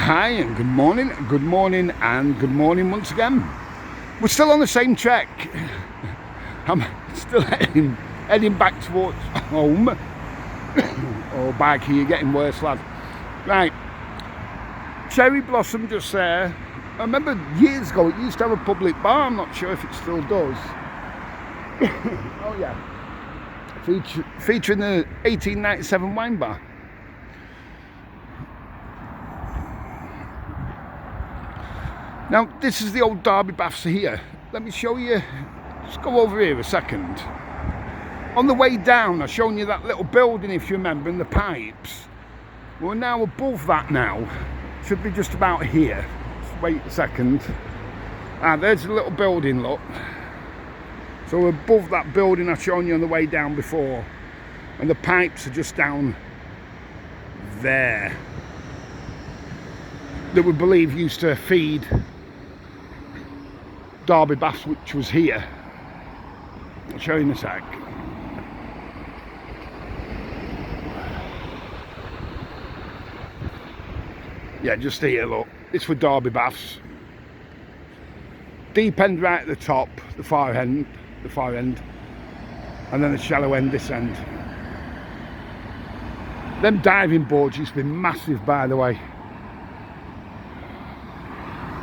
Hi and good morning and good morning once again. We're still on the same trek. I'm still heading back towards home. Oh, bike, you're getting worse, lad. Right, cherry blossom just there. I remember years ago it used to have a public bar. I'm not sure if it still does. Oh yeah, featuring the 1897 wine bar. Now, this is the old Derby Baths here. Let me show you. Just go over here a second. On the way down, I've shown you that little building, if you remember, and the pipes. We're now above that now. Should be just about here. Just wait a second. There's a little building, look. So we're above that building I've shown you on the way down before. And the pipes are just down there. That we believe used to feed Derby Baths, which was here. I'll show you in a sec. Yeah, just here, look. It's for Derby Baths. Deep end right at the top, the far end, and then the shallow end this end. Them diving boards used to be massive, by the way.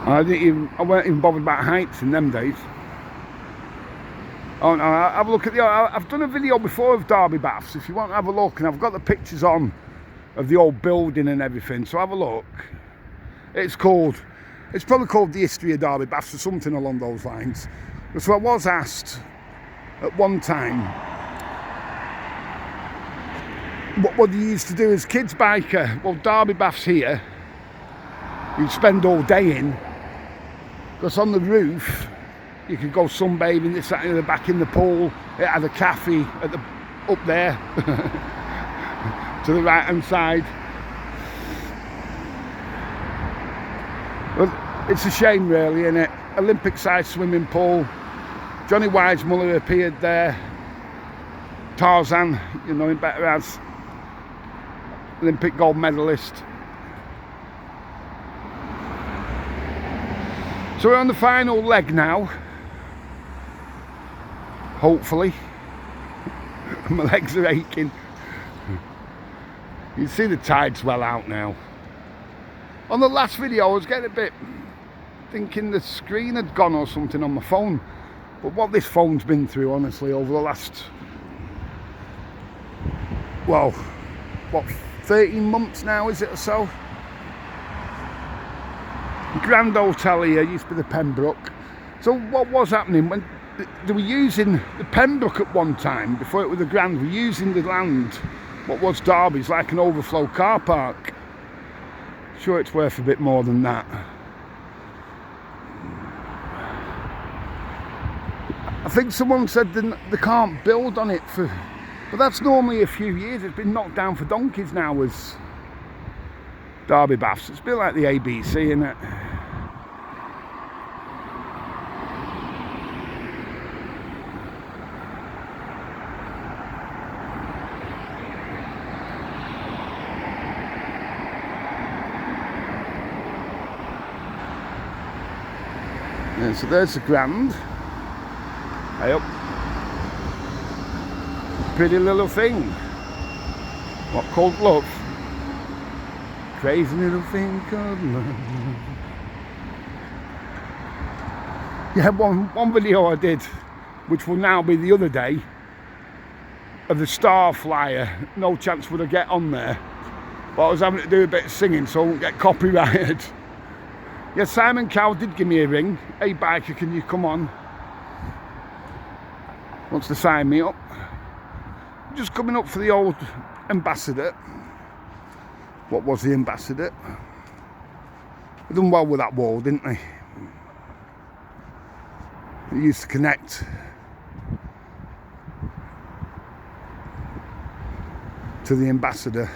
I weren't even bothered about heights in them days. Oh no, have a look at I've done a video before of Derby Baths, if you want to have a look, and I've got the pictures on of the old building and everything, so have a look. It's probably called The History of Derby Baths or something along those lines. So I was asked at one time, what you used to do as kids biker. Well, Derby Baths here, you'd spend all day in, because on the roof you could go sunbathing, this, that, and the back in the pool. It had a cafe up there to the right hand side. Well, it's a shame really, isn't it? Olympic sized swimming pool. Johnny Weissmuller appeared there. Tarzan, you know him better as Olympic gold medalist. So we're on the final leg now, hopefully. My legs are aching. You can see the tide's well out now. On the last video I was getting a bit thinking the screen had gone or something on my phone, but what this phone's been through, honestly, over the last, well, what, 13 months now, is it, or so? Grand Hotel here used to be the Pembroke. So what was happening when they were using the Pembroke at one time, before it was the Grand, were using the land, what was Derby's, like an overflow car park. Sure, it's worth a bit more than that. I think someone said they can't build on it but that's normally a few years. It's been knocked down for donkeys now as Derby Baths. It's a bit like the ABC, isn't it? Yeah, so there's the Grand. Hey up. Pretty little thing. What called love? Crazy little thing called love. Yeah, one video I did, which will now be the other day, of the Star Flyer. No chance would I get on there, but I was having to do a bit of singing so I won't get copyrighted. Yeah, Simon Cowell did give me a ring. Hey biker, can you come on? Wants to sign me up. Just coming up for the old Ambassador. What was the Ambassador? They done well with that wall, didn't they? It used to connect to the Ambassador.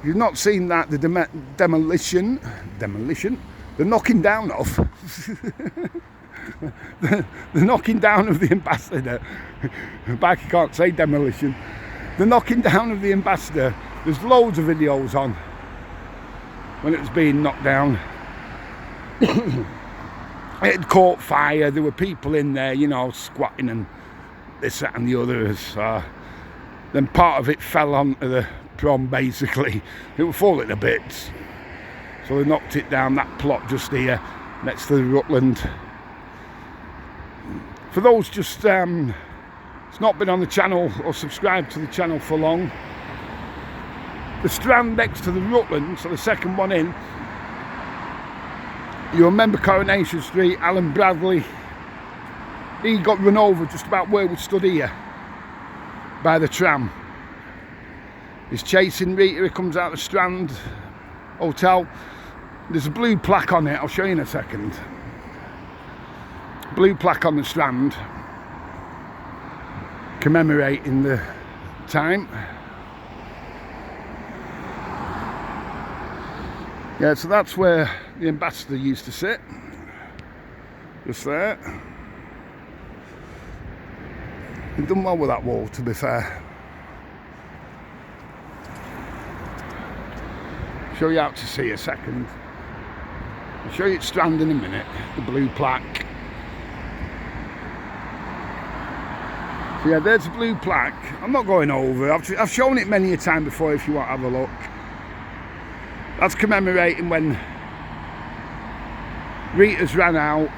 If you've not seen that, the demolition, the knocking down of, the knocking down of the Ambassador. Back, I can't say demolition. The knocking down of the Ambassador. There's loads of videos on. when it was being knocked down. It had caught fire. There were people in there, you know, squatting and this, that and the other. Then part of it fell onto the prom, basically. It was falling to bits. So they knocked it down, that plot just here, next to the Rutland. For those just it's not been on the channel or subscribed to the channel for long, the strand next to the Rutland, so the second one in, you remember Coronation Street, Alan Bradley, he got run over just about where we stood here by the tram. He's chasing Rita, he comes out the Strand Hotel. There's a blue plaque on it, I'll show you in a second. Blue plaque on the Strand commemorating the time. Yeah, so that's where the ambassador used to sit, just there. He's done well with that wall, to be fair. Show you out to sea a second. I'll show you at Strand in a minute, the blue plaque. So yeah, there's a blue plaque. I'm not going over, I've shown it many a time before if you want to have a look. That's commemorating when Rita's ran out,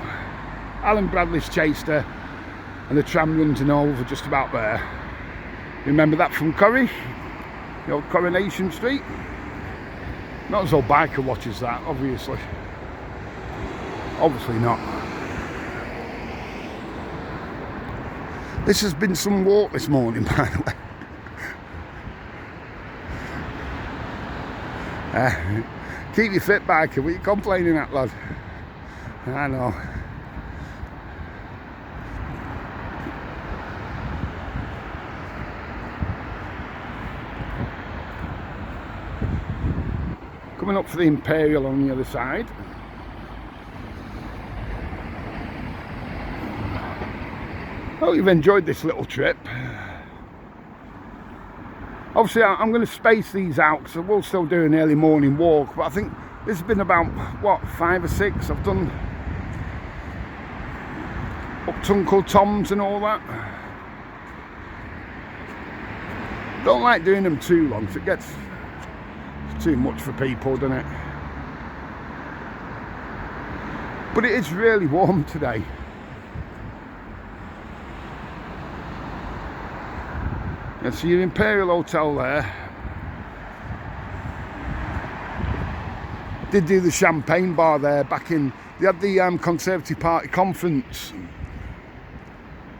Alan Bradley's chased her, and the tram runs her over just about there. Remember that from Curry? The old Coronation Street? Not as though biker watches that, obviously. Obviously not. This has been some walk this morning, by the way. Keep you fit, biker. What are you complaining at, lad? I know. Coming up for the Imperial on the other side. Hope you've enjoyed this little trip. Obviously I'm going to space these out because I will still do an early morning walk, but I think this has been about, what, 5 or 6 I've done up to Uncle Tom's and all that. Don't like doing them too long because it gets too much for people, doesn't it? But it is really warm today. Yeah, so your Imperial Hotel there. Did do the champagne bar there back in, they had the Conservative Party conference.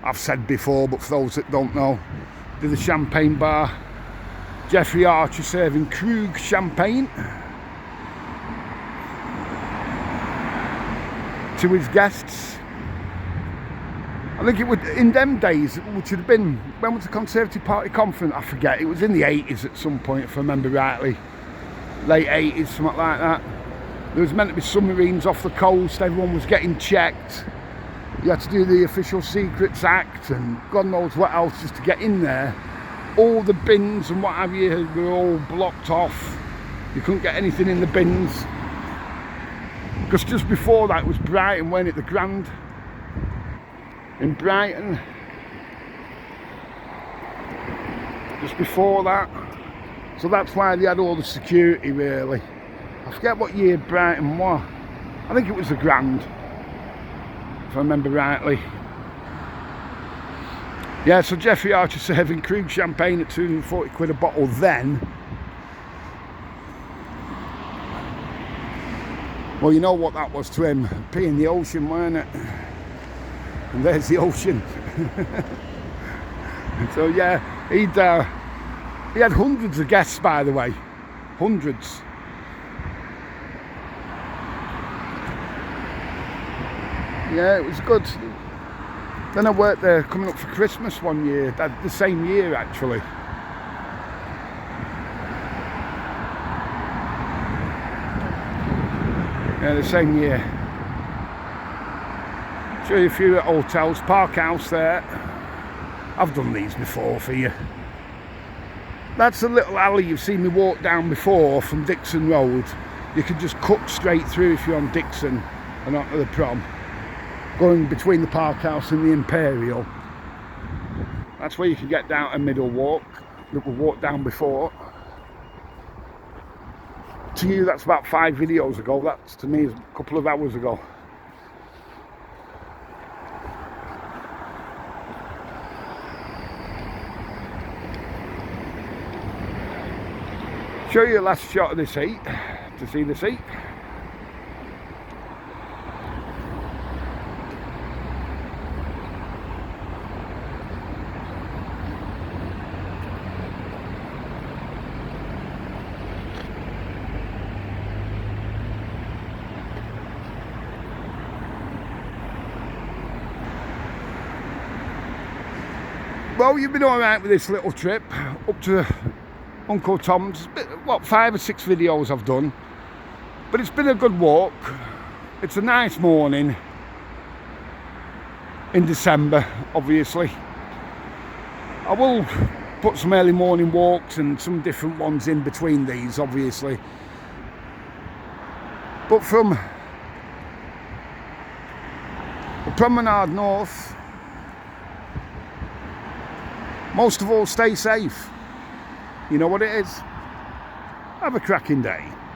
I've said before, but for those that don't know, did the champagne bar. Jeffrey Archer serving Krug champagne to his guests. I think it would, in them days, which would have been, when was the Conservative Party conference? I forget, it was in the 80s at some point, if I remember rightly. Late 80s, something like that. There was meant to be submarines off the coast, everyone was getting checked. You had to do the Official Secrets Act and God knows what else just to get in there. All the bins and what have you were all blocked off. You couldn't get anything in the bins. Because just before that it was Brighton, wasn't it? The Grand in Brighton. Just before that. So that's why they had all the security, really. I forget what year Brighton was. I think it was the Grand, if I remember rightly. Yeah, so Jeffrey Archer serving Krug champagne at 240 quid a bottle then. Well, you know what that was to him, pee in the ocean, weren't it? And there's the ocean. So yeah, he had hundreds of guests, by the way. Hundreds. Yeah, it was good. Then I worked there coming up for Christmas one year, the same year actually. Yeah, the same year. Show you a few hotels, Park House there. I've done these before for you. That's a little alley you've seen me walk down before from Dixon Road. you can just cut straight through if you're on Dixon and onto the Prom, going between the Park House and the Imperial. That's where you can get down a middle walk that we walked down before. To you that's about 5 videos ago, that's to me a couple of hours ago. Show you the last shot of this heat, to see this heat. Well, you've been alright with this little trip up to Uncle Tom's. What, 5 or 6 videos I've done, but it's been a good walk. It's a nice morning in December, obviously. I will put some early morning walks and some different ones in between these, obviously, but from the Promenade North, most of all, stay safe. You know what it is. Have a cracking day.